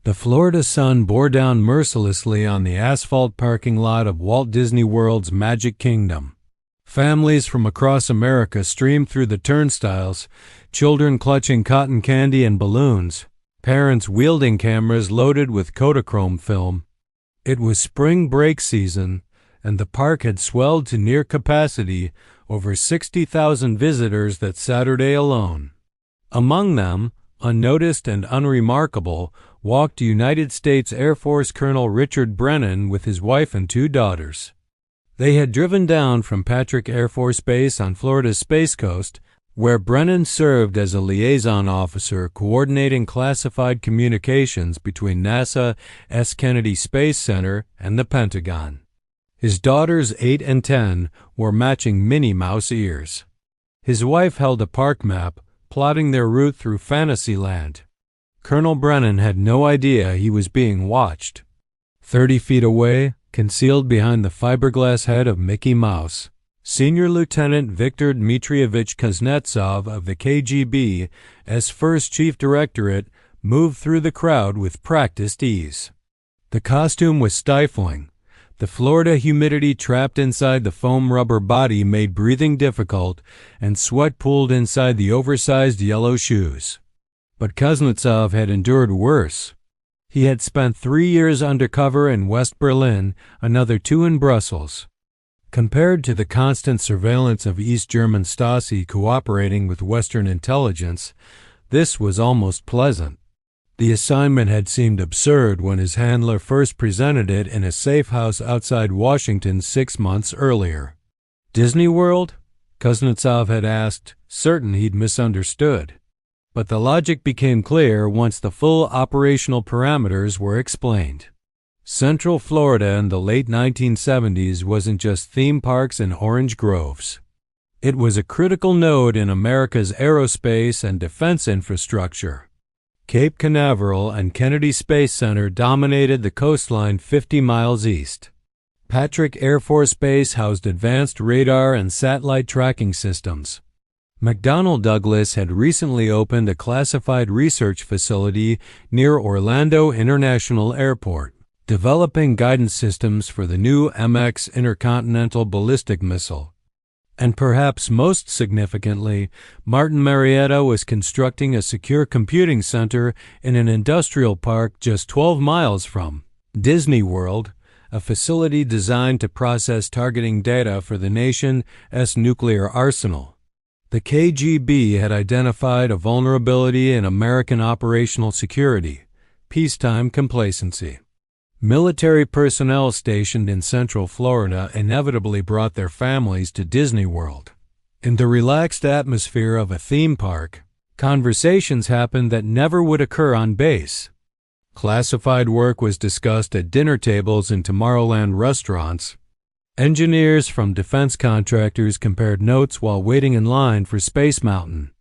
The Florida sun bore down mercilessly on the asphalt parking lot of Walt Disney World's Magic Kingdom. Families from across America streamed through the turnstiles, children clutching cotton candy and balloons, parents wielding cameras loaded with Kodachrome film. It was spring break season, and the park had swelled to near capacity, over 60,000 visitors that Saturday alone. Among them, unnoticed and unremarkable, walked United States Air Force Colonel Richard Brennan with his wife and 2 daughters. They had driven down from Patrick Air Force Base on Florida's Space Coast, where Brennan served as a liaison officer coordinating classified communications between NASA S. Kennedy Space Center and the Pentagon. His daughters, 8 and 10, wore matching Minnie Mouse ears. His wife held a park map, plotting their route through Fantasyland. Colonel Brennan had no idea he was being watched. 30 feet away, concealed behind the fiberglass head of Mickey Mouse, Senior Lieutenant Viktor Dmitrievich Kuznetsov of the KGB's First Chief Directorate moved through the crowd with practiced ease. The costume was stifling. The Florida humidity trapped inside the foam rubber body made breathing difficult, and sweat pooled inside the oversized yellow shoes. But Kuznetsov had endured worse. He had spent 3 years undercover in West Berlin, another 2 in Brussels. Compared to the constant surveillance of East German Stasi cooperating with Western intelligence, this was almost pleasant. The assignment had seemed absurd when his handler first presented it in a safe house outside Washington 6 months earlier. Disney World? Kuznetsov had asked, certain he'd misunderstood. But the logic became clear once the full operational parameters were explained. Central Florida in the late 1970s wasn't just theme parks and orange groves. It was a critical node in America's aerospace and defense infrastructure. Cape Canaveral and Kennedy Space Center dominated the coastline 50 miles east. Patrick Air Force Base housed advanced radar and satellite tracking systems. McDonnell Douglas had recently opened a classified research facility near Orlando International Airport, developing guidance systems for the new MX intercontinental ballistic missile. And perhaps most significantly, Martin Marietta was constructing a secure computing center in an industrial park just 12 miles from Disney World, a facility designed to process targeting data for the nation's nuclear arsenal. The KGB had identified a vulnerability in American operational security, peacetime complacency. Military personnel stationed in Central Florida inevitably brought their families to Disney World. In the relaxed atmosphere of a theme park, conversations happened that never would occur on base. Classified work was discussed at dinner tables in Tomorrowland restaurants. Engineers from defense contractors compared notes while waiting in line for Space Mountain.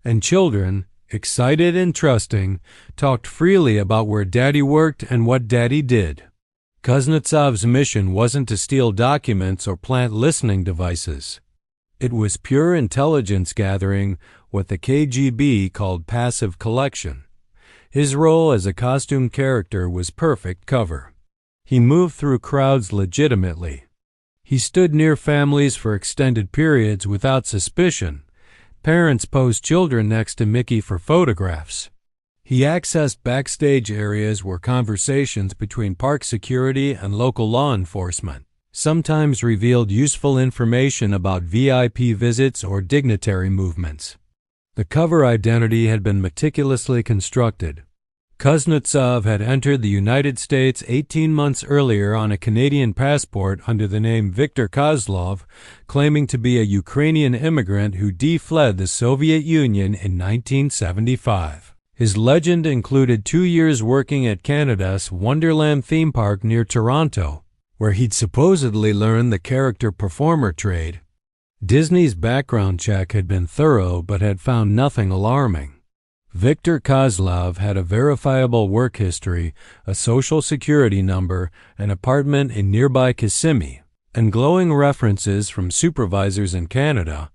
And children, excited and trusting, talked freely about where Daddy worked and what Daddy did. Kuznetsov's mission wasn't to steal documents or plant listening devices. It was pure intelligence gathering, what the KGB called passive collection. His role as a costume character was perfect cover. He moved through crowds legitimately. He stood near families for extended periods without suspicion. Parents posed children next to Mickey for photographs. He accessed backstage areas where conversations between park security and local law enforcement sometimes revealed useful information about VIP visits or dignitary movements. The cover identity had been meticulously constructed. Kuznetsov had entered the United States 18 months earlier on a Canadian passport under the name Viktor Kozlov, claiming to be a Ukrainian immigrant who defled the Soviet Union in 1975. His legend included 2 years working at Canada's Wonderland theme park near Toronto, where he'd supposedly learned the character performer trade. Disney's background check had been thorough but had found nothing alarming. Viktor Kozlov had a verifiable work history, a social security number, an apartment in nearby Kissimmee, and glowing references from supervisors in Canada,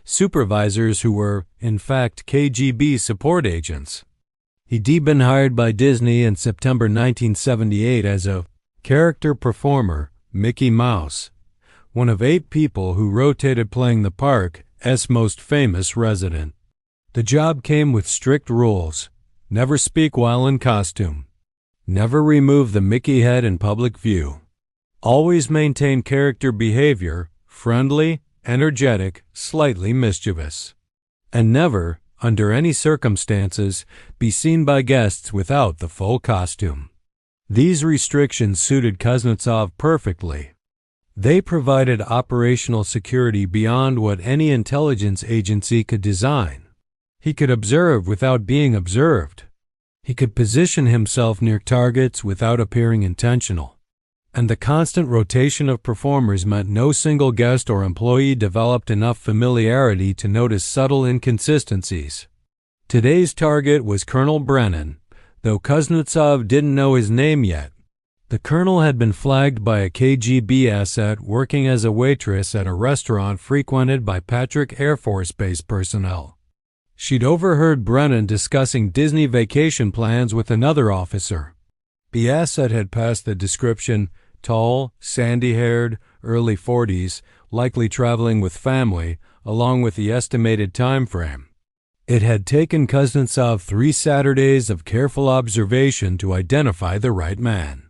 supervisors who were, in fact, KGB support agents. He'd been hired by Disney in September 1978 as a character performer, Mickey Mouse, one of 8 people who rotated playing the park's most famous resident. The job came with strict rules: never speak while in costume, never remove the Mickey head in public view, always maintain character behavior, friendly, energetic, slightly mischievous, and never, under any circumstances, be seen by guests without the full costume. These restrictions suited Kuznetsov perfectly. They provided operational security beyond what any intelligence agency could design. He could observe without being observed. He could position himself near targets without appearing intentional. And the constant rotation of performers meant no single guest or employee developed enough familiarity to notice subtle inconsistencies. Today's target was Colonel Brennan, though Kuznetsov didn't know his name yet. The colonel had been flagged by a KGB asset working as a waitress at a restaurant frequented by Patrick Air Force Base personnel. She'd overheard Brennan discussing Disney vacation plans with another officer. The asset had passed the description: tall, sandy-haired, early 40s, likely traveling with family, along with the estimated time frame. It had taken Kuznetsov 3 Saturdays of careful observation to identify the right man.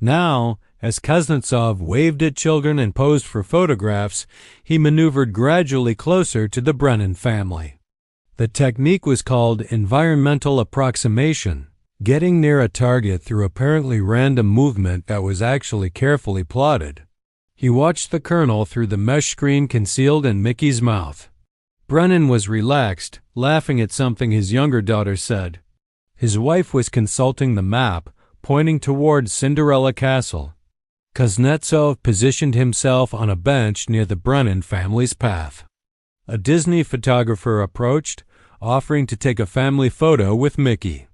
Now, as Kuznetsov waved at children and posed for photographs, he maneuvered gradually closer to the Brennan family. The technique was called environmental approximation, getting near a target through apparently random movement that was actually carefully plotted. He watched the colonel through the mesh screen concealed in Mickey's mouth. Brennan was relaxed, laughing at something his younger daughter said. His wife was consulting the map, pointing toward Cinderella Castle. Kuznetsov positioned himself on a bench near the Brennan family's path. A Disney photographer approached, offering to take a family photo with Mickey.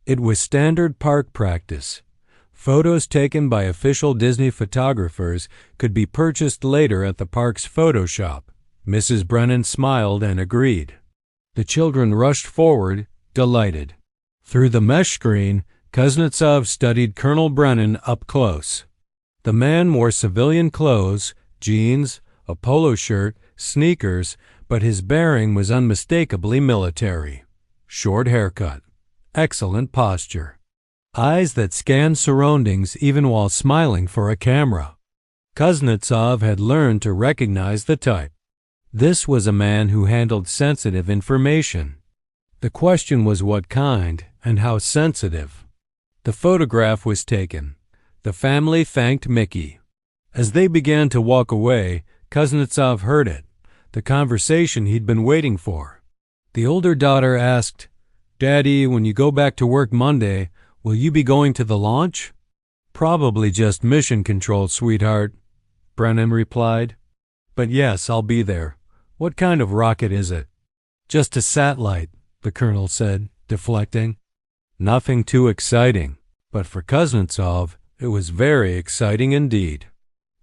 It was standard park practice. Photos taken by official Disney photographers could be purchased later at the park's photo shop. Mrs. Brennan smiled and agreed. The children rushed forward, delighted. Through the mesh screen, Kuznetsov studied Colonel Brennan up close. The man wore civilian clothes, jeans, a polo shirt, sneakers, but his bearing was unmistakably military. Short haircut, excellent posture, eyes that scanned surroundings even while smiling for a camera. Kuznetsov had learned to recognize the type. This was a man who handled sensitive information. The question was what kind and how sensitive. The photograph was taken. The family thanked Mickey. As they began to walk away, Kuznetsov heard it, the conversation he'd been waiting for. The older daughter asked, "Daddy, when you go back to work Monday, will you be going to the launch?" "Probably just mission control, sweetheart," Brennan replied. "But yes, I'll be there. What kind of rocket is it?" "Just a satellite," the colonel said, deflecting. Nothing too exciting, but for Kuznetsov, it was very exciting indeed.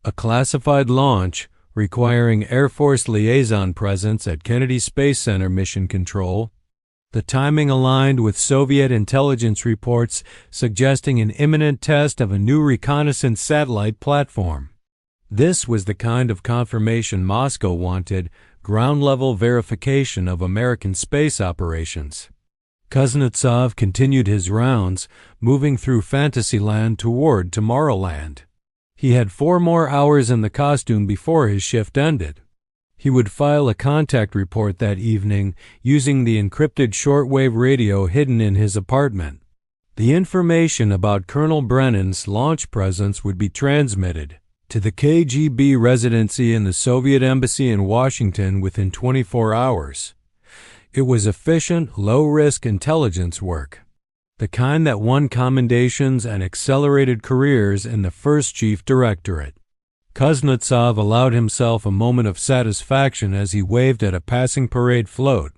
A classified launch requiring Air Force liaison presence at Kennedy Space Center mission control. The timing aligned with Soviet intelligence reports suggesting an imminent test of a new reconnaissance satellite platform. This was the kind of confirmation Moscow wanted: ground-level verification of American space operations. Kuznetsov continued his rounds, moving through Fantasyland toward Tomorrowland. He had 4 more hours in the costume before his shift ended. He would file a contact report that evening using the encrypted shortwave radio hidden in his apartment. The information about Colonel Brennan's launch presence would be transmitted to the KGB residency in the Soviet Embassy in Washington within 24 hours. It was efficient, low-risk intelligence work, the kind that won commendations and accelerated careers in the First Chief Directorate. Kuznetsov allowed himself a moment of satisfaction as he waved at a passing parade float.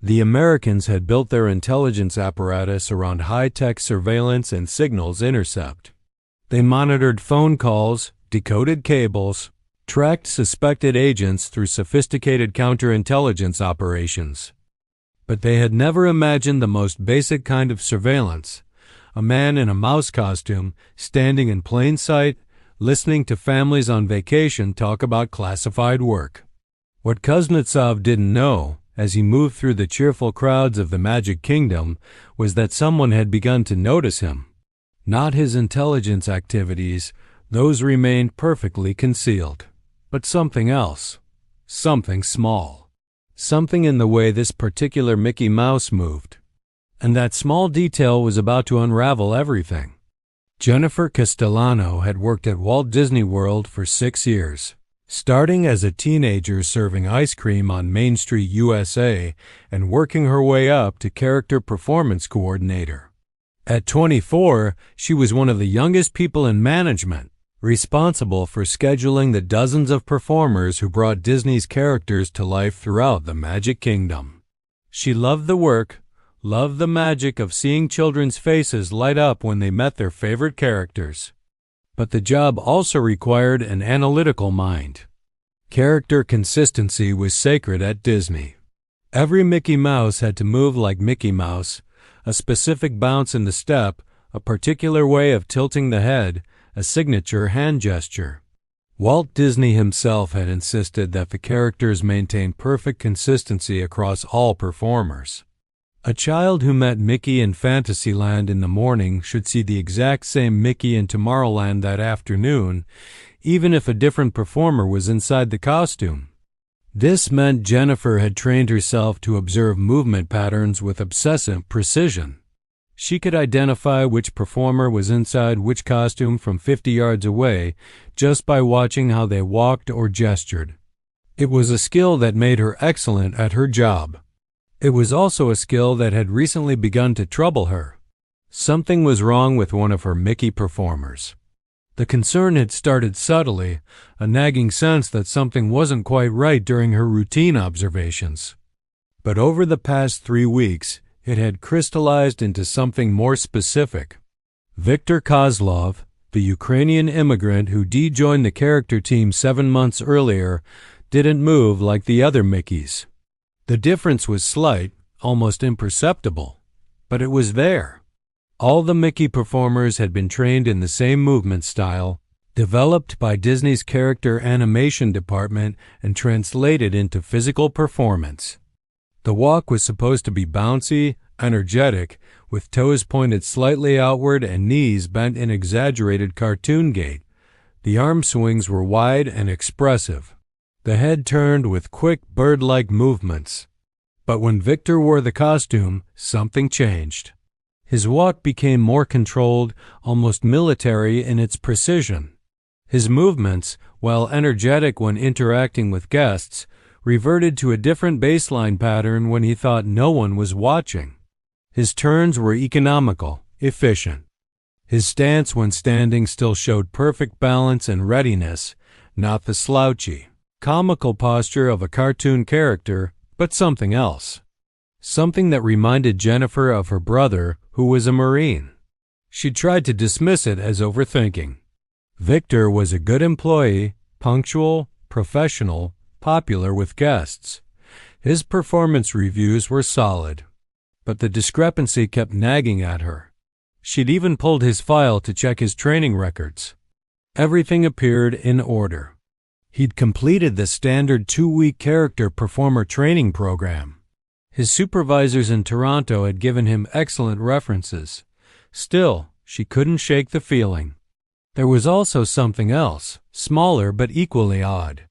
The Americans had built their intelligence apparatus around high-tech surveillance and signals intercept. They monitored phone calls, decoded cables, tracked suspected agents through sophisticated counterintelligence operations. But they had never imagined the most basic kind of surveillance: a man in a mouse costume standing in plain sight, listening to families on vacation talk about classified work. What Kuznetsov didn't know, as he moved through the cheerful crowds of the Magic Kingdom, was that someone had begun to notice him. Not his intelligence activities, those remained perfectly concealed, but something else, something small, something in the way this particular Mickey Mouse moved. And that small detail was about to unravel everything. Jennifer Castellano had worked at Walt Disney World for 6 years, starting as a teenager serving ice cream on Main Street, USA, and working her way up to character performance coordinator. At 24, she was one of the youngest people in management, responsible for scheduling the dozens of performers who brought Disney's characters to life throughout the Magic Kingdom. She loved the work, loved the magic of seeing children's faces light up when they met their favorite characters. But the job also required an analytical mind. Character consistency was sacred at Disney. Every Mickey Mouse had to move like Mickey Mouse, a specific bounce in the step, a particular way of tilting the head, a signature hand gesture. Walt Disney himself had insisted that the characters maintain perfect consistency across all performers. A child who met Mickey in Fantasyland in the morning should see the exact same Mickey in Tomorrowland that afternoon, even if a different performer was inside the costume. This meant Jennifer had trained herself to observe movement patterns with obsessive precision. She could identify which performer was inside which costume from 50 yards away just by watching how they walked or gestured. It was a skill that made her excellent at her job. It was also a skill that had recently begun to trouble her. Something was wrong with one of her Mickey performers. The concern had started subtly, a nagging sense that something wasn't quite right during her routine observations. But over the past 3 weeks, it had crystallized into something more specific. Viktor Kozlov, the Ukrainian immigrant who joined the character team 7 months earlier, didn't move like the other Mickeys. The difference was slight, almost imperceptible, but it was there. All the Mickey performers had been trained in the same movement style, developed by Disney's character animation department and translated into physical performance. The walk was supposed to be bouncy, energetic, with toes pointed slightly outward and knees bent in exaggerated cartoon gait. The arm swings were wide and expressive. The head turned with quick bird-like movements. But when Victor wore the costume, something changed. His walk became more controlled, almost military in its precision. His movements, while energetic when interacting with guests, reverted to a different baseline pattern when he thought no one was watching. His turns were economical, efficient. His stance when standing still showed perfect balance and readiness, not the slouchy, comical posture of a cartoon character, but something else. Something that reminded Jennifer of her brother, who was a Marine. She tried to dismiss it as overthinking. Victor was a good employee, punctual, professional, popular with guests. His performance reviews were solid, but the discrepancy kept nagging at her. She'd even pulled his file to check his training records. Everything appeared in order. He'd completed the standard 2-week character performer training program. His supervisors in Toronto had given him excellent references. Still, she couldn't shake the feeling. There was also something else, smaller but equally odd.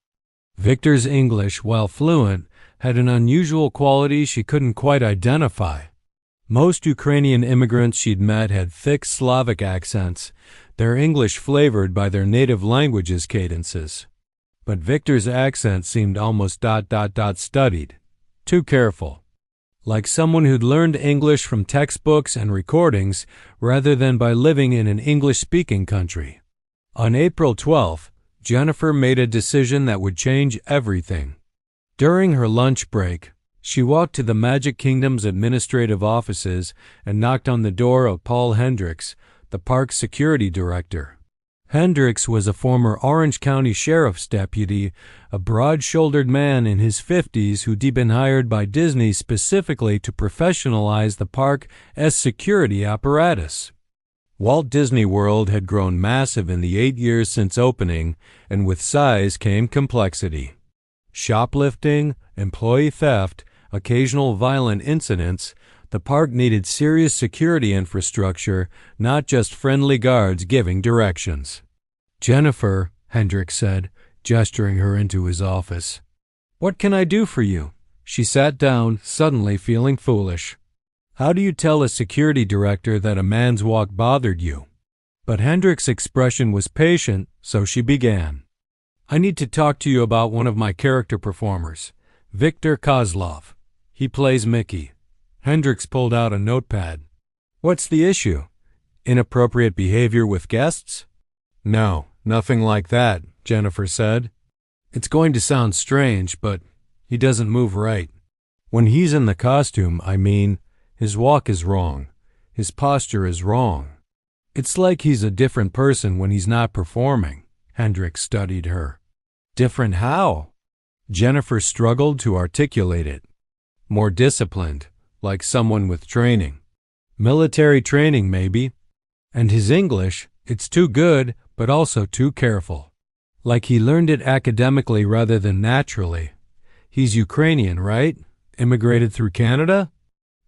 Victor's English, while fluent, had an unusual quality she couldn't quite identify. Most Ukrainian immigrants she'd met had thick Slavic accents, their English flavored by their native language's cadences. But Victor's accent seemed almost ... studied, too careful. Like someone who'd learned English from textbooks and recordings rather than by living in an English-speaking country. On April 12th, Jennifer made a decision that would change everything. During her lunch break, she walked to the Magic Kingdom's administrative offices and knocked on the door of Paul Hendricks, the park's security director. Hendricks was a former Orange County Sheriff's deputy, a broad-shouldered man in his 50s who'd been hired by Disney specifically to professionalize the park's security apparatus. Walt Disney World had grown massive in the 8 years since opening, and with size came complexity. Shoplifting, employee theft, occasional violent incidents. The park needed serious security infrastructure, not just friendly guards giving directions. "Jennifer," Hendricks said, gesturing her into his office. "What can I do for you?" She sat down, suddenly feeling foolish. How do you tell a security director that a man's walk bothered you? But Hendricks' expression was patient, so she began. "I need to talk to you about one of my character performers, Victor Kozlov. He plays Mickey." Hendricks pulled out a notepad. "What's the issue? Inappropriate behavior with guests?" "No, nothing like that," Jennifer said. "It's going to sound strange, but he doesn't move right. When he's in the costume, I mean, his walk is wrong. His posture is wrong. It's like he's a different person when he's not performing." Hendricks studied her. "Different how?" Jennifer struggled to articulate it. "More disciplined, like someone with training. Military training, maybe. And his English, it's too good, but also too careful. Like he learned it academically rather than naturally. He's Ukrainian, right? Immigrated through Canada?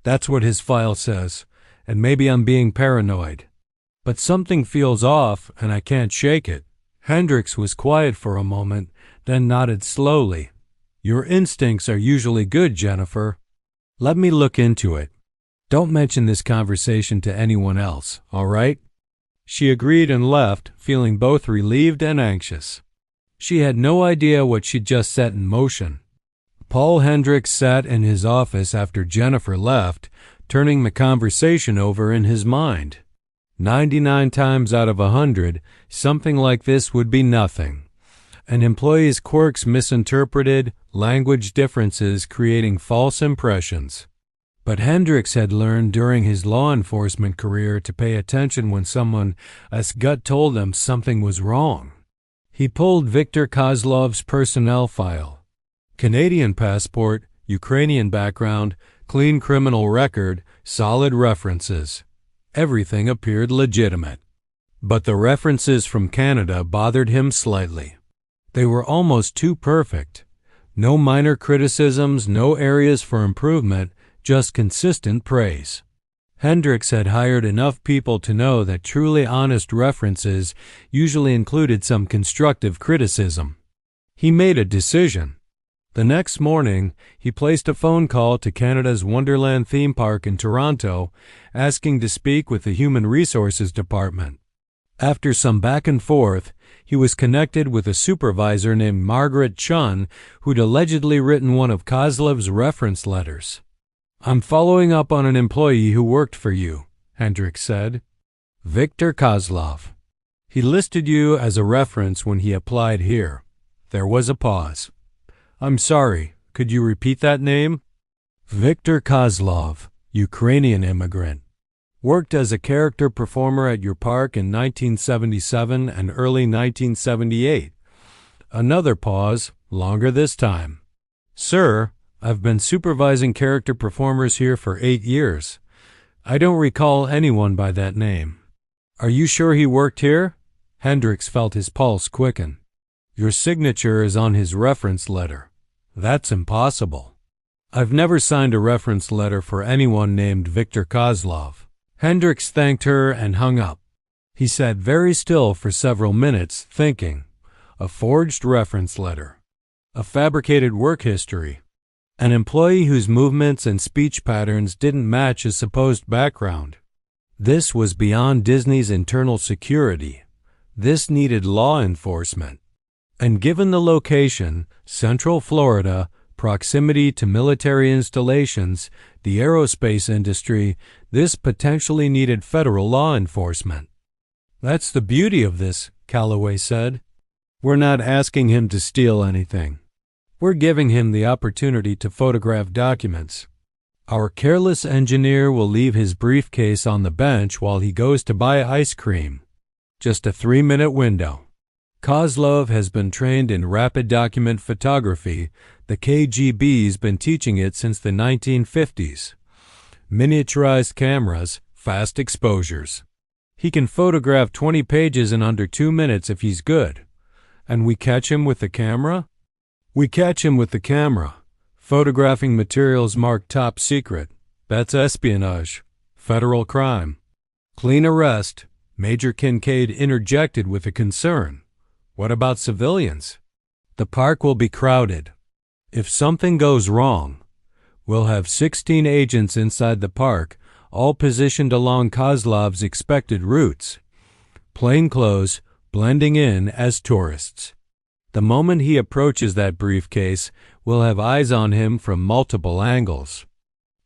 That's what his file says, and maybe I'm being paranoid. But something feels off, and I can't shake it." Hendricks was quiet for a moment, then nodded slowly. "Your instincts are usually good, Jennifer. Let me look into it. Don't mention this conversation to anyone else, all right?" She agreed and left, feeling both relieved and anxious. She had no idea what she'd just set in motion. Paul Hendricks sat in his office after Jennifer left, turning the conversation over in his mind. 99 times out of 100, something like this would be nothing. An employee's quirks misinterpreted, language differences creating false impressions. But Hendricks had learned during his law enforcement career to pay attention when someone's gut told him something was wrong. He pulled Victor Kozlov's personnel file. Canadian passport, Ukrainian background, clean criminal record, solid references. Everything appeared legitimate. But the references from Canada bothered him slightly. They were almost too perfect. No minor criticisms, no areas for improvement, just consistent praise. Hendricks had hired enough people to know that truly honest references usually included some constructive criticism. He made a decision. The next morning, he placed a phone call to Canada's Wonderland theme park in Toronto, asking to speak with the Human Resources Department. After some back and forth, he was connected with a supervisor named Margaret Chun, who'd allegedly written one of Kozlov's reference letters. "I'm following up on an employee who worked for you," Hendricks said. "Victor Kozlov. He listed you as a reference when he applied here." There was a pause. "I'm sorry, could you repeat that name?" "Victor Kozlov, Ukrainian immigrant. Worked as a character performer at your park in 1977 and early 1978. Another pause, longer this time. "Sir, I've been supervising character performers here for 8 years. I don't recall anyone by that name." "Are you sure he worked here?" Hendricks felt his pulse quicken. "Your signature is on his reference letter." "That's impossible. I've never signed a reference letter for anyone named Victor Kozlov." Hendricks thanked her and hung up. He sat very still for several minutes, thinking. A forged reference letter. A fabricated work history. An employee whose movements and speech patterns didn't match his supposed background. This was beyond Disney's internal security. This needed law enforcement. And given the location, Central Florida, proximity to military installations, the aerospace industry, this potentially needed federal law enforcement. "That's the beauty of this," Calloway said. "We're not asking him to steal anything. We're giving him the opportunity to photograph documents. Our careless engineer will leave his briefcase on the bench while he goes to buy ice cream. Just a 3-minute window. Kozlov has been trained in rapid document photography. The KGB's been teaching it since the 1950s. Miniaturized cameras, fast exposures. He can photograph 20 pages in under 2 minutes if he's good. And we catch him with the camera? We catch him with the camera, photographing materials marked top secret. That's espionage, federal crime. Clean arrest. Major Kincaid interjected with a concern. What about civilians? The park will be crowded. If something goes wrong, we'll have 16 agents inside the park, all positioned along Kozlov's expected routes, plainclothes, blending in as tourists. The moment he approaches that briefcase, we'll have eyes on him from multiple angles.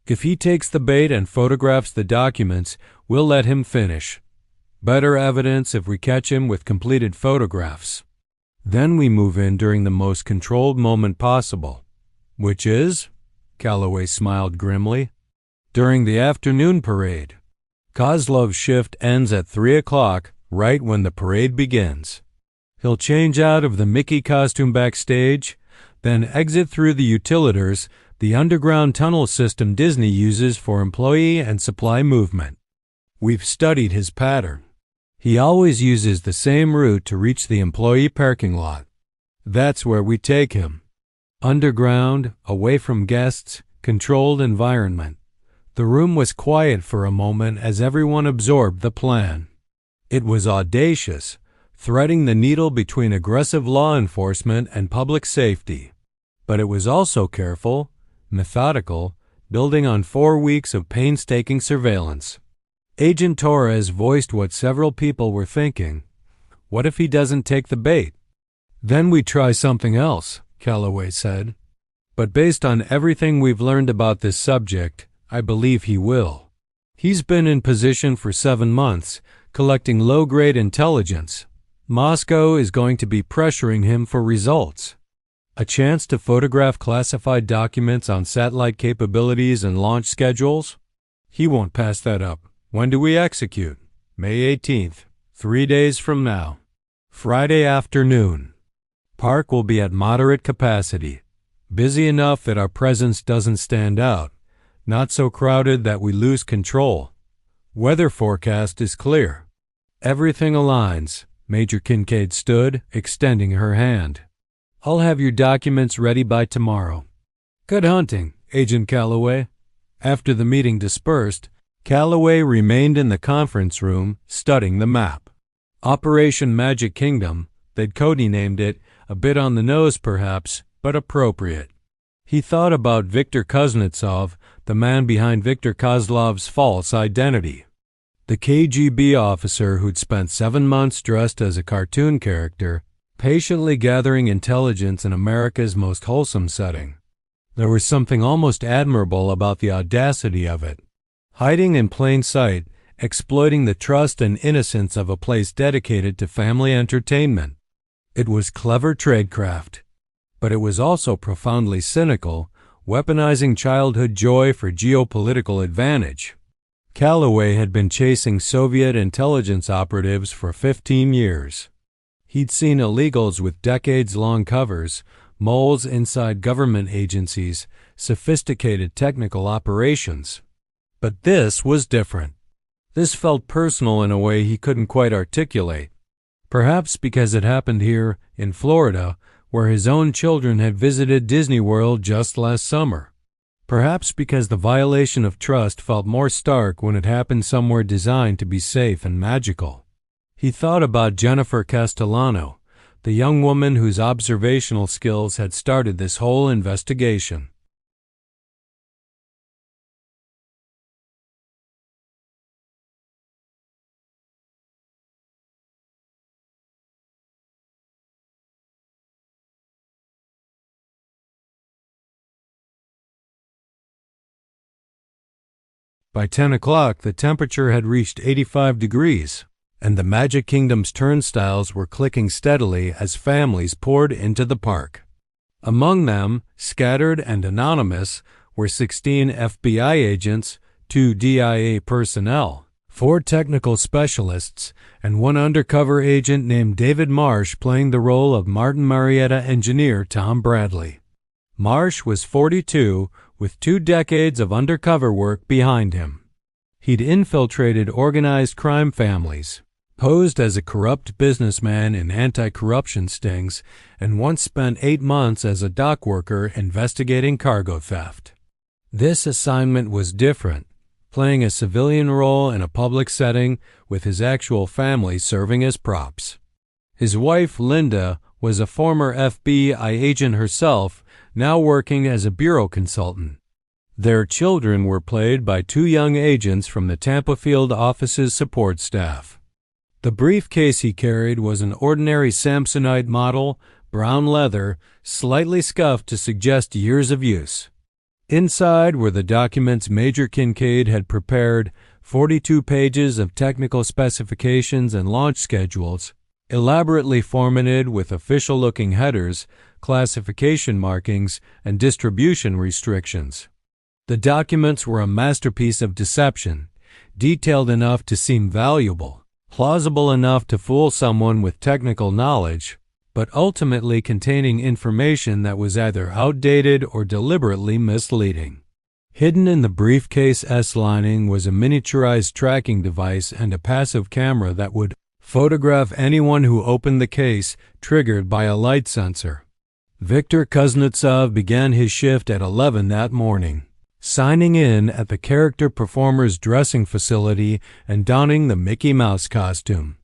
If he takes the bait and photographs the documents, we'll let him finish. Better evidence if we catch him with completed photographs. Then we move in during the most controlled moment possible. Which is? Calloway smiled grimly. During the afternoon parade. Kozlov's shift ends at 3 o'clock, right when the parade begins. He'll change out of the Mickey costume backstage, then exit through the utilitors, the underground tunnel system Disney uses for employee and supply movement. We've studied his pattern. He always uses the same route to reach the employee parking lot. That's where we take him. Underground, away from guests, controlled environment. The room was quiet for a moment as everyone absorbed the plan. It was audacious, threading the needle between aggressive law enforcement and public safety. But it was also careful, methodical, building on 4 weeks of painstaking surveillance. Agent Torres voiced what several people were thinking. What if he doesn't take the bait? Then we try something else, Calloway said. But based on everything we've learned about this subject, I believe he will. He's been in position for 7 months, collecting low-grade intelligence. Moscow is going to be pressuring him for results. A chance to photograph classified documents on satellite capabilities and launch schedules? He won't pass that up. When do we execute? May 18th, 3 days from now. Friday afternoon. Park will be at moderate capacity. Busy enough that our presence doesn't stand out. Not so crowded that we lose control. Weather forecast is clear. Everything aligns. Major Kincaid stood, extending her hand. I'll have your documents ready by tomorrow. Good hunting, Agent Calloway. After the meeting dispersed, Calloway remained in the conference room, studying the map. Operation Magic Kingdom, they'd codenamed it, a bit on the nose perhaps, but appropriate. He thought about Viktor Kuznetsov, the man behind Viktor Kozlov's false identity. The KGB officer who'd spent 7 months dressed as a cartoon character, patiently gathering intelligence in America's most wholesome setting. There was something almost admirable about the audacity of it. Hiding in plain sight, exploiting the trust and innocence of a place dedicated to family entertainment. It was clever tradecraft, but it was also profoundly cynical, weaponizing childhood joy for geopolitical advantage. Calloway had been chasing Soviet intelligence operatives for 15 years. He'd seen illegals with decades-long covers, moles inside government agencies, sophisticated technical operations. But this was different. This felt personal in a way he couldn't quite articulate. Perhaps because it happened here, in Florida, where his own children had visited Disney World just last summer. Perhaps because the violation of trust felt more stark when it happened somewhere designed to be safe and magical. He thought about Jennifer Castellano, the young woman whose observational skills had started this whole investigation. By 10 o'clock, the temperature had reached 85 degrees, and the Magic Kingdom's turnstiles were clicking steadily as families poured into the park. Among them, scattered and anonymous, were 16 FBI agents, 2 DIA personnel, 4 technical specialists, and 1 undercover agent named David Marsh playing the role of Martin Marietta engineer Tom Bradley. Marsh was 42, with 2 decades of undercover work behind him. He'd infiltrated organized crime families, posed as a corrupt businessman in anti-corruption stings, and once spent 8 months as a dock worker investigating cargo theft. This assignment was different, playing a civilian role in a public setting with his actual family serving as props. His wife, Linda, was a former FBI agent herself, now working as a bureau consultant. Their children were played by 2 young agents from the Tampa field office's support staff. The briefcase he carried was an ordinary Samsonite model, brown leather, slightly scuffed to suggest years of use. Inside were the documents Major Kincaid had prepared, 42 pages of technical specifications and launch schedules, elaborately formatted with official-looking headers, classification markings, and distribution restrictions. The documents were a masterpiece of deception, detailed enough to seem valuable, plausible enough to fool someone with technical knowledge, but ultimately containing information that was either outdated or deliberately misleading. Hidden in the briefcase S-lining was a miniaturized tracking device and a passive camera that would photograph anyone who opened the case, triggered by a light sensor. Viktor Kuznetsov began his shift at 11 that morning, signing in at the character performer's dressing facility and donning the Mickey Mouse costume.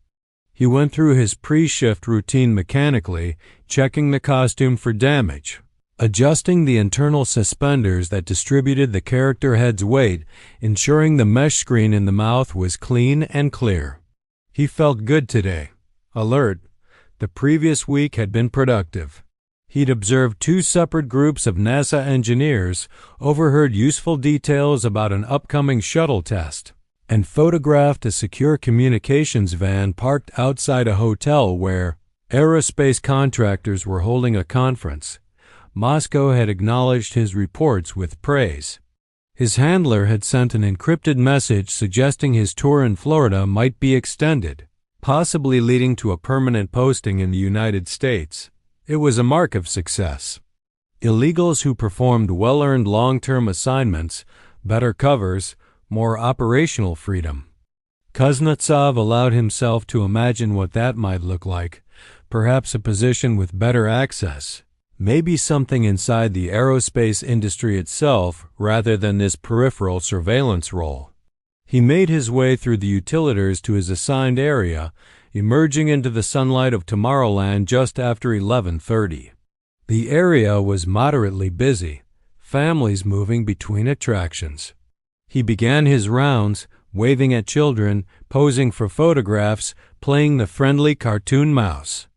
He went through his pre-shift routine mechanically, checking the costume for damage, adjusting the internal suspenders that distributed the character head's weight, ensuring the mesh screen in the mouth was clean and clear. He felt good today, alert. The previous week had been productive. He'd observed 2 separate groups of NASA engineers, overheard useful details about an upcoming shuttle test, and photographed a secure communications van parked outside a hotel where aerospace contractors were holding a conference. Moscow had acknowledged his reports with praise. His handler had sent an encrypted message suggesting his tour in Florida might be extended, possibly leading to a permanent posting in the United States. It was a mark of success. Illegals who performed well-earned long-term assignments, better covers, more operational freedom. Kuznetsov allowed himself to imagine what that might look like, perhaps a position with better access, maybe something inside the aerospace industry itself rather than this peripheral surveillance role. He made his way through the utilitors to his assigned area, emerging into the sunlight of Tomorrowland just after 11:30. The area was moderately busy, families moving between attractions. He began his rounds, waving at children, posing for photographs, playing the friendly cartoon mouse.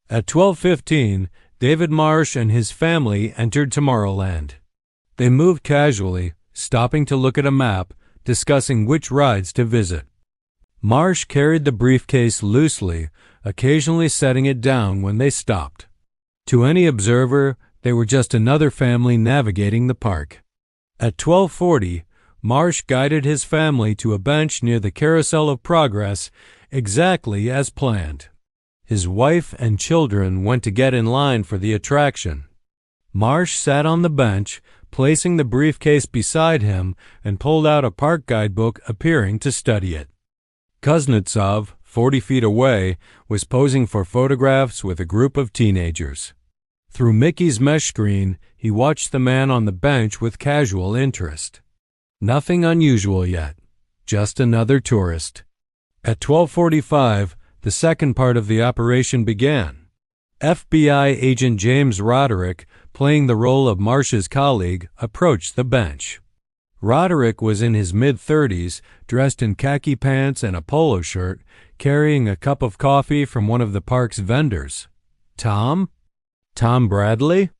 At 12:15, David Marsh and his family entered Tomorrowland. They moved casually, stopping to look at a map, discussing which rides to visit. Marsh carried the briefcase loosely, occasionally setting it down when they stopped. To any observer, they were just another family navigating the park. At 12:40, Marsh guided his family to a bench near the Carousel of Progress, exactly as planned. His wife and children went to get in line for the attraction. Marsh sat on the bench, placing the briefcase beside him, and pulled out a park guidebook, appearing to study it. Kuznetsov, 40 feet away, was posing for photographs with a group of teenagers. Through Mickey's mesh screen, he watched the man on the bench with casual interest. Nothing unusual yet, just another tourist. At 12:45, the second part of the operation began. FBI agent James Roderick, playing the role of Marsh's colleague, approached the bench. Roderick was in his mid-30s, dressed in khaki pants and a polo shirt, carrying a cup of coffee from one of the park's vendors. "Tom? Tom Bradley?"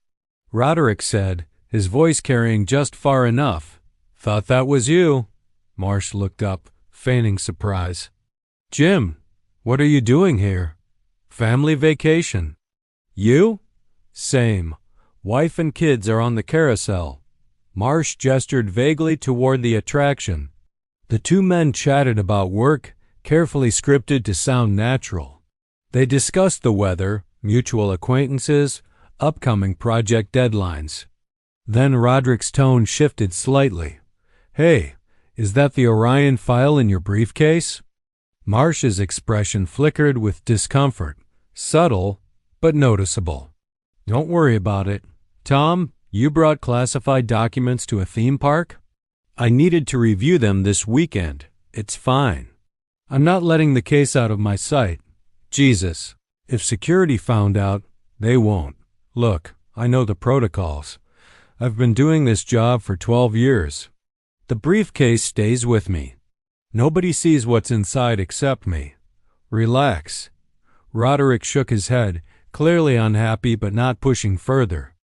Roderick said, his voice carrying just far enough. "Thought that was you." Marsh looked up, feigning surprise. "Jim, what are you doing here?" "Family vacation." "You?" "Same. Wife and kids are on the carousel." Marsh gestured vaguely toward the attraction. The two men chatted about work, carefully scripted to sound natural. They discussed the weather, mutual acquaintances, upcoming project deadlines. Then Roderick's tone shifted slightly. "Hey, is that the Orion file in your briefcase?" Marsh's expression flickered with discomfort, subtle but noticeable. "Don't worry about it. Tom, you brought classified documents to a theme park? I needed to review them this weekend. It's fine. I'm not letting the case out of my sight. Jesus, if security found out, they won't. Look, I know the protocols. I've been doing this job for 12 years. The briefcase stays with me. Nobody sees what's inside except me. Relax." Roderick shook his head, clearly unhappy but not pushing further.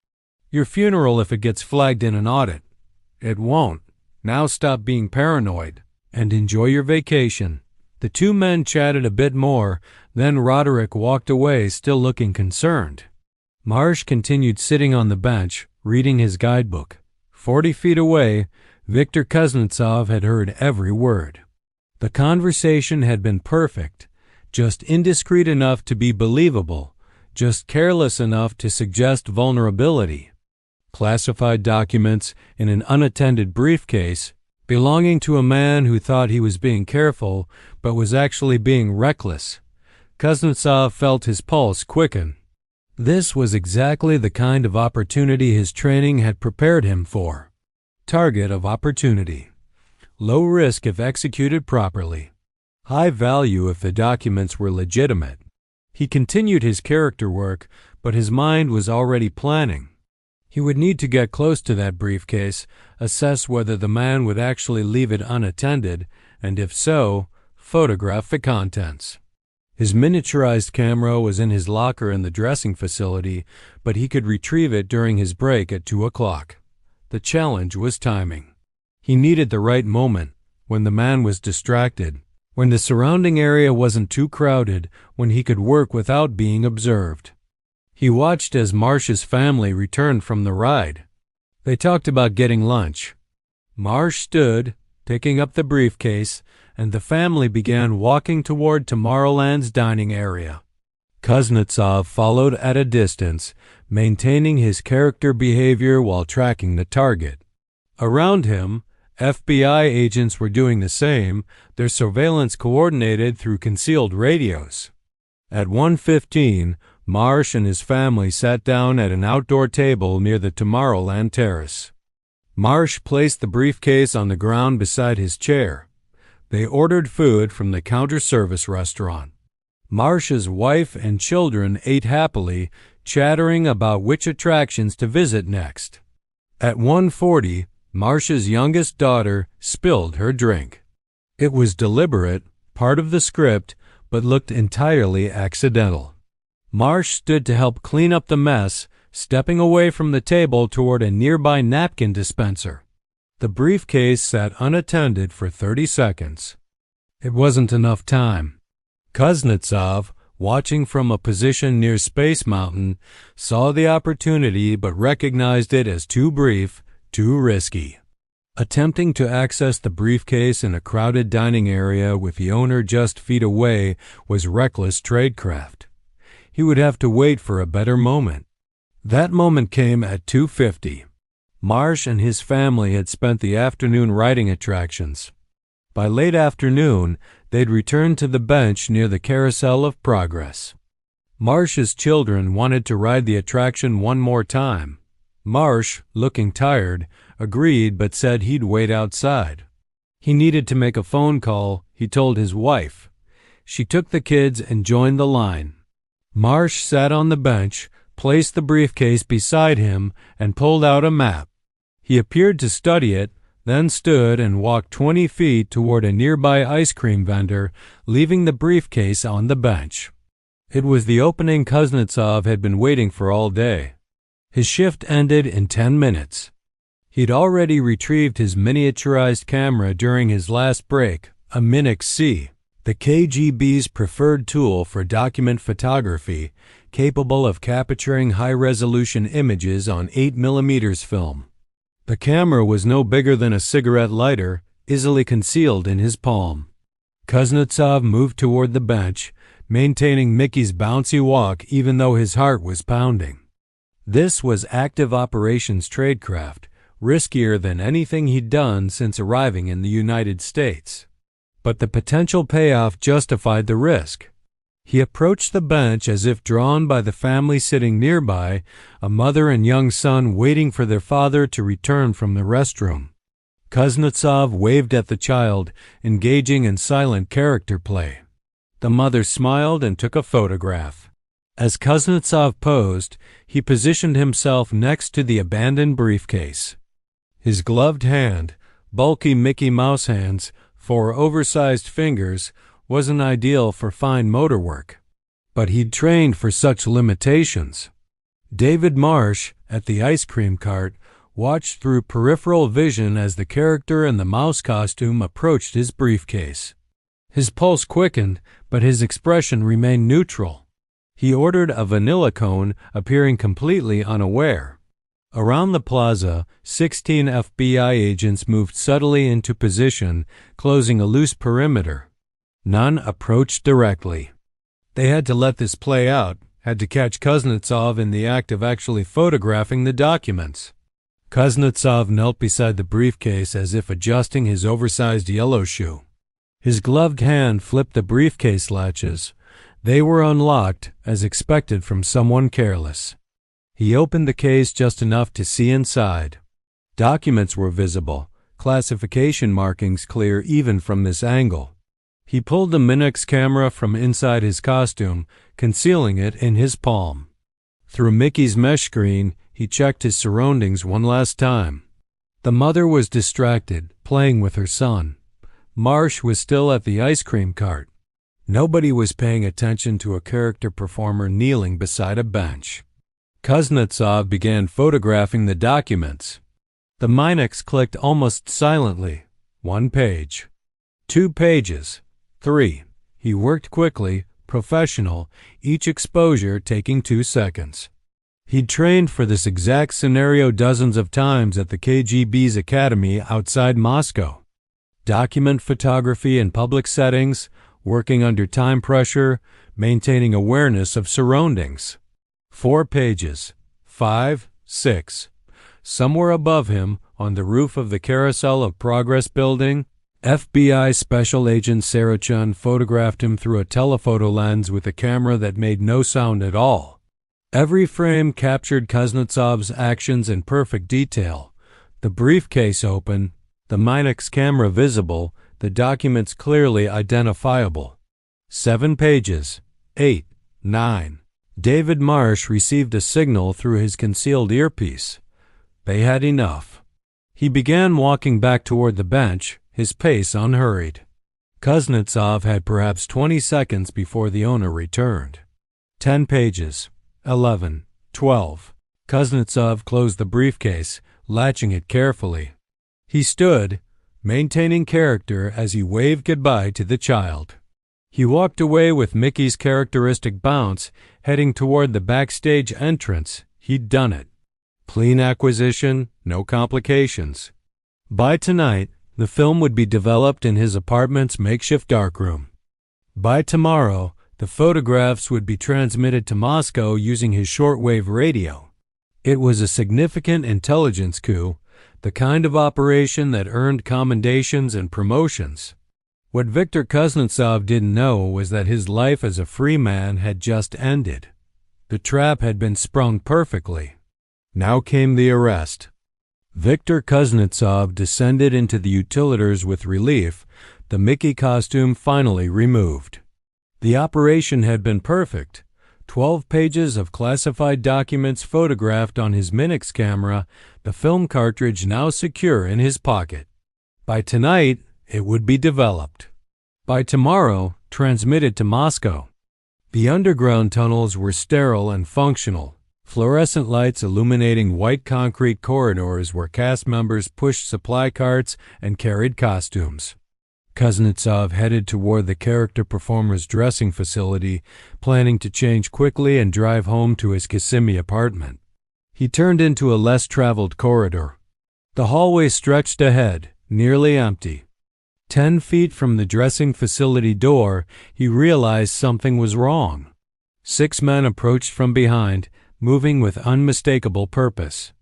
"Your funeral if it gets flagged in an audit. It won't. Now stop being paranoid and enjoy your vacation." The two men chatted a bit more, then Roderick walked away, still looking concerned. Marsh continued sitting on the bench, reading his guidebook. 40 feet away, Viktor Kuznetsov had heard every word. The conversation had been perfect, just indiscreet enough to be believable, just careless enough to suggest vulnerability. Classified documents in an unattended briefcase belonging to a man who thought he was being careful but was actually being reckless. Kuznetsov felt his pulse quicken. This was exactly the kind of opportunity his training had prepared him for. Target of opportunity. Low risk if executed properly. High value if the documents were legitimate. He continued his character work, but his mind was already planning. He would need to get close to that briefcase, assess whether the man would actually leave it unattended, and if so, photograph the contents. His miniaturized camera was in his locker in the dressing facility, but he could retrieve it during his break at 2 o'clock. The challenge was timing. He needed the right moment, when the man was distracted, when the surrounding area wasn't too crowded, when he could work without being observed. He watched as Marsh's family returned from the ride. They talked about getting lunch. Marsh stood, picking up the briefcase, and the family began walking toward Tomorrowland's dining area. Kuznetsov followed at a distance, maintaining his character behavior while tracking the target. Around him, FBI agents were doing the same, their surveillance coordinated through concealed radios. At 1:15, Marsh and his family sat down at an outdoor table near the Tomorrowland terrace. Marsh placed the briefcase on the ground beside his chair. They ordered food from the counter-service restaurant. Marsh's wife and children ate happily, chattering about which attractions to visit next. At 1:40, Marsh's youngest daughter spilled her drink. It was deliberate, part of the script, but looked entirely accidental. Marsh stood to help clean up the mess, stepping away from the table toward a nearby napkin dispenser. The briefcase sat unattended for 30 seconds. It wasn't enough time. Kuznetsov, watching from a position near Space Mountain, saw the opportunity but recognized it as too brief, too risky. Attempting to access the briefcase in a crowded dining area with the owner just feet away was reckless tradecraft. He would have to wait for a better moment. That moment came at 2:50. Marsh and his family had spent the afternoon riding attractions. By late afternoon, they'd returned to the bench near the Carousel of Progress. Marsh's children wanted to ride the attraction one more time. Marsh, looking tired, agreed but said he'd wait outside. He needed to make a phone call, he told his wife. She took the kids and joined the line. Marsh sat on the bench, placed the briefcase beside him, and pulled out a map. He appeared to study it, then stood and walked 20 feet toward a nearby ice cream vendor, leaving the briefcase on the bench. It was the opening Kuznetsov had been waiting for all day. His shift ended in 10 minutes. He'd already retrieved his miniaturized camera during his last break, a Minix C, the KGB's preferred tool for document photography, capable of capturing high-resolution images on 8mm film. The camera was no bigger than a cigarette lighter, easily concealed in his palm. Kuznetsov moved toward the bench, maintaining Mickey's bouncy walk even though his heart was pounding. This was active operations tradecraft, riskier than anything he'd done since arriving in the United States. But the potential payoff justified the risk. He approached the bench as if drawn by the family sitting nearby, a mother and young son waiting for their father to return from the restroom. Kuznetsov waved at the child, engaging in silent character play. The mother smiled and took a photograph. As Kuznetsov posed, he positioned himself next to the abandoned briefcase. His gloved hand, bulky Mickey Mouse hands, 4 oversized fingers, wasn't ideal for fine motor work. But he'd trained for such limitations. David Marsh, at the ice cream cart, watched through peripheral vision as the character in the mouse costume approached his briefcase. His pulse quickened, but his expression remained neutral. He ordered a vanilla cone, appearing completely unaware. Around the plaza, 16 FBI agents moved subtly into position, closing a loose perimeter. None approached directly. They had to let this play out, had to catch Kuznetsov in the act of actually photographing the documents. Kuznetsov knelt beside the briefcase as if adjusting his oversized yellow shoe. His gloved hand flipped the briefcase latches. They were unlocked, as expected from someone careless. He opened the case just enough to see inside. Documents were visible, classification markings clear even from this angle. He pulled the Minix camera from inside his costume, concealing it in his palm. Through Mickey's mesh screen, he checked his surroundings one last time. The mother was distracted, playing with her son. Marsh was still at the ice cream cart. Nobody was paying attention to a character performer kneeling beside a bench. Kuznetsov began photographing the documents. The Minix clicked almost silently. 1 page. 2 pages. 3. He worked quickly, professional, each exposure taking 2 seconds. He'd trained for this exact scenario dozens of times at the KGB's academy outside Moscow. Document photography in public settings, working under time pressure, maintaining awareness of surroundings. 4 pages. 5, 6. Somewhere above him, on the roof of the Carousel of Progress building, FBI Special Agent Sarachun photographed him through a telephoto lens with a camera that made no sound at all. Every frame captured Kuznetsov's actions in perfect detail. The briefcase open, the Minix camera visible, the documents clearly identifiable. 7 pages. 8, 9. David Marsh received a signal through his concealed earpiece. They had enough. He began walking back toward the bench, his pace unhurried. Kuznetsov had perhaps 20 seconds before the owner returned. 10 pages. 11, 12. Kuznetsov closed the briefcase, latching it carefully. He stood, maintaining character as he waved goodbye to the child. He walked away with Mickey's characteristic bounce, heading toward the backstage entrance. He'd done it. Clean acquisition, no complications. By tonight, the film would be developed in his apartment's makeshift darkroom. By tomorrow, the photographs would be transmitted to Moscow using his shortwave radio. It was a significant intelligence coup, the kind of operation that earned commendations and promotions. What Viktor Kuznetsov didn't know was that his life as a free man had just ended. The trap had been sprung perfectly. Now came the arrest. Viktor Kuznetsov descended into the utilitors with relief, the Mickey costume finally removed. The operation had been perfect. 12 pages of classified documents photographed on his Minix camera, the film cartridge now secure in his pocket. By tonight, it would be developed. By tomorrow, transmitted to Moscow. The underground tunnels were sterile and functional, fluorescent lights illuminating white concrete corridors where cast members pushed supply carts and carried costumes. Kuznetsov headed toward the character performer's dressing facility, planning to change quickly and drive home to his Kissimmee apartment. He turned into a less traveled corridor. The hallway stretched ahead, nearly empty. 10 feet from the dressing facility door, he realized something was wrong. 6 men approached from behind, moving with unmistakable purpose.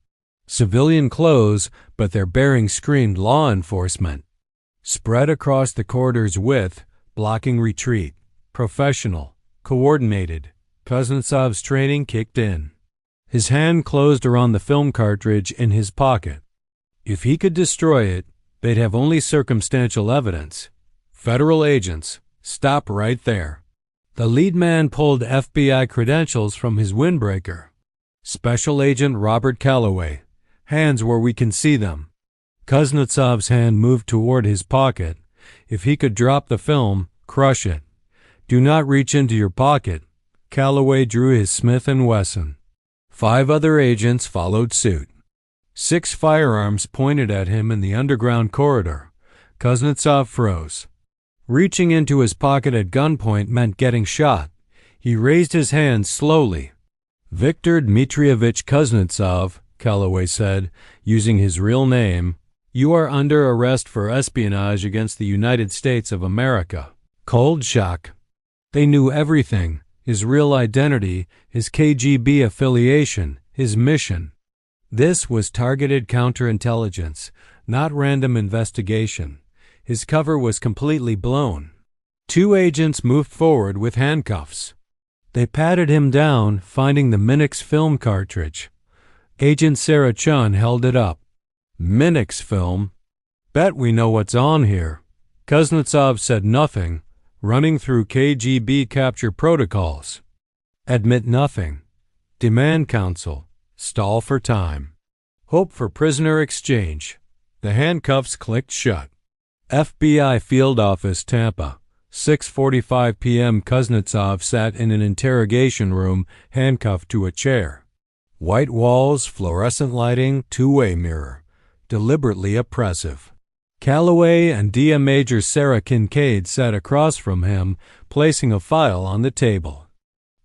Civilian clothes, but their bearing screamed law enforcement. Spread across the corridor's width, blocking retreat. Professional, coordinated. Kuznetsov's training kicked in. His hand closed around the film cartridge in his pocket. If he could destroy it, they'd have only circumstantial evidence. Federal agents, stop right there. The lead man pulled FBI credentials from his windbreaker. Special Agent Robert Calloway. Hands where we can see them. Kuznetsov's hand moved toward his pocket. If he could drop the film, crush it. Do not reach into your pocket. Calloway drew his Smith & Wesson. 5 other agents followed suit. 6 firearms pointed at him in the underground corridor. Kuznetsov froze. Reaching into his pocket at gunpoint meant getting shot. He raised his hand slowly. Viktor Dmitrievich Kuznetsov, Calloway said, using his real name, you are under arrest for espionage against the United States of America. Cold shock. They knew everything, his real identity, his KGB affiliation, his mission. This was targeted counterintelligence, not random investigation. His cover was completely blown. 2 agents moved forward with handcuffs. They patted him down, finding the Minix film cartridge. Agent Sarah Chun held it up. Minix film? Bet we know what's on here. Kuznetsov said nothing, running through KGB capture protocols. Admit nothing. Demand counsel. Stall for time. Hope for prisoner exchange. The handcuffs clicked shut. FBI Field Office, Tampa. 6:45 p.m. Kuznetsov sat in an interrogation room, handcuffed to a chair. White walls, fluorescent lighting, two-way mirror. Deliberately oppressive. Calloway and DIA Major Sarah Kincaid sat across from him, placing a file on the table.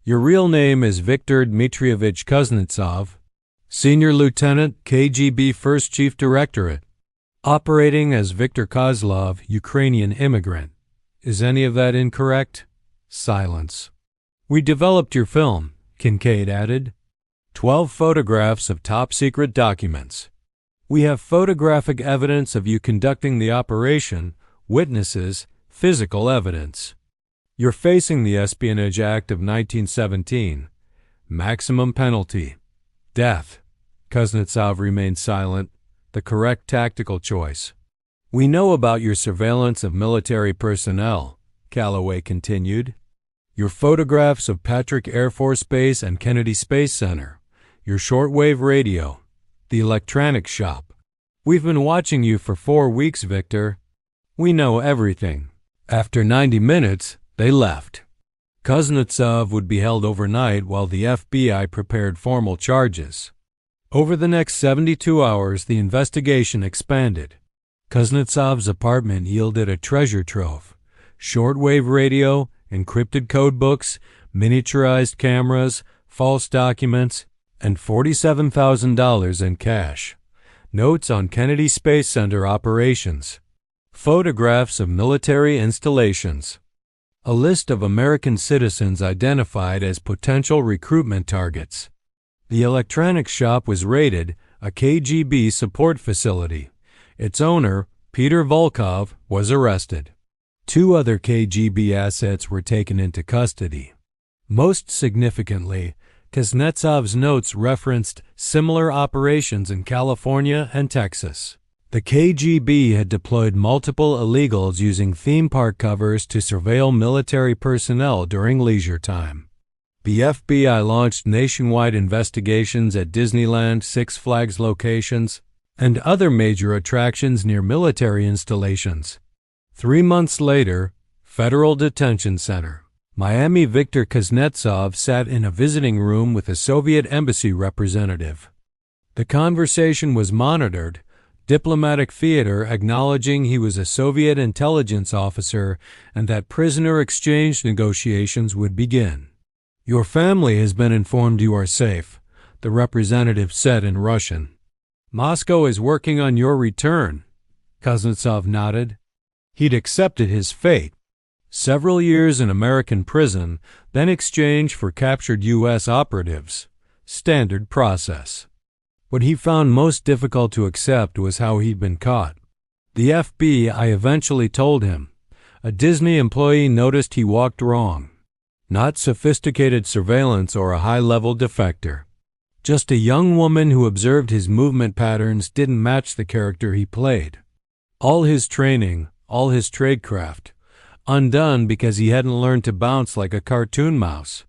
Your real name is Viktor Dmitrievich Kuznetsov, Senior Lieutenant, KGB First Chief Directorate, operating as Viktor Kozlov, Ukrainian immigrant. Is any of that incorrect? Silence. We developed your film, Kincaid added. 12 photographs of top-secret documents. We have photographic evidence of you conducting the operation, witnesses, physical evidence. You're facing the Espionage Act of 1917. Maximum penalty. Death. Kuznetsov remained silent, the correct tactical choice. We know about your surveillance of military personnel, Calloway continued. Your photographs of Patrick Air Force Base and Kennedy Space Center. Your shortwave radio. The electronics shop. We've been watching you for 4 weeks, Victor. We know everything. After 90 minutes, they left. Kuznetsov would be held overnight while the FBI prepared formal charges. Over the next 72 hours, the investigation expanded. Kuznetsov's apartment yielded a treasure trove. Shortwave radio, encrypted code books, miniaturized cameras, false documents, and $47,000 in cash. Notes on Kennedy Space Center operations. Photographs of military installations. A list of American citizens identified as potential recruitment targets. The electronics shop was raided, a KGB support facility. Its owner, Peter Volkov, was arrested. 2 other KGB assets were taken into custody. Most significantly, Kuznetsov's notes referenced similar operations in California and Texas. The KGB had deployed multiple illegals using theme park covers to surveil military personnel during leisure time. The FBI launched nationwide investigations at Disneyland, Six Flags locations, and other major attractions near military installations. 3 months later, Federal Detention Center. Miami Viktor Kuznetsov sat in a visiting room with a Soviet embassy representative. The conversation was monitored, diplomatic theater acknowledging he was a Soviet intelligence officer and that prisoner exchange negotiations would begin. Your family has been informed you are safe, the representative said in Russian. Moscow is working on your return. Kuznetsov nodded. He'd accepted his fate. Several years in American prison, then exchanged for captured U.S. operatives. Standard process. What he found most difficult to accept was how he'd been caught. The FBI eventually told him. A Disney employee noticed he walked wrong. Not sophisticated surveillance or a high-level defector. Just a young woman who observed his movement patterns didn't match the character he played. All his training, all his tradecraft, undone because he hadn't learned to bounce like a cartoon mouse.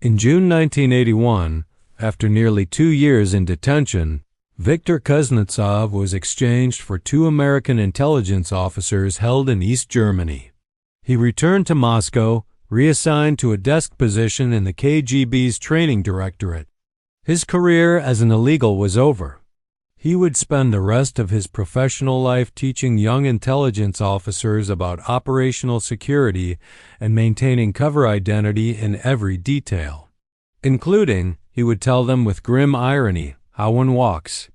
In June 1981, after nearly 2 years in detention, Viktor Kuznetsov was exchanged for 2 American intelligence officers held in East Germany. He returned to Moscow, reassigned to a desk position in the KGB's training directorate. His career as an illegal was over. He would spend the rest of his professional life teaching young intelligence officers about operational security and maintaining cover identity in every detail. Including, he would tell them with grim irony, how one walks.